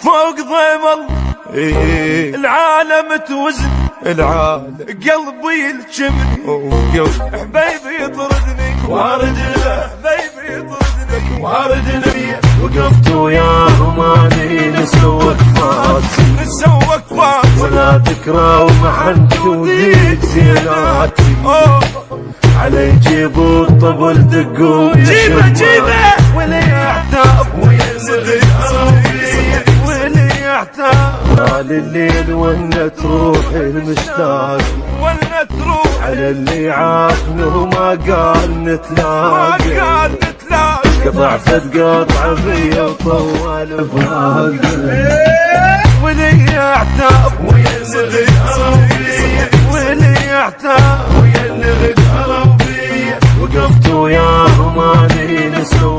فوق ضيم العالم توزن العالم قلبي الجمني حبيبي يطردني وارد له حبيبي يطردني وارد له وقفت وياه ماني نسوى وقفات ولا ذكرى ومحنت وذيك زيناتي علي جيبوا الطبل دقوا جيبه واللي يعتاب واللي يعتاب طال الليل وانا تروح المشتاق ولا تروح على اللي عافنا وما قال نتلاقى قطع فد قطع فيا وطول فراق واللي يعتاب واللي يعتاب ويا اللي غدروا بيا وقفت وياه ماني نسوى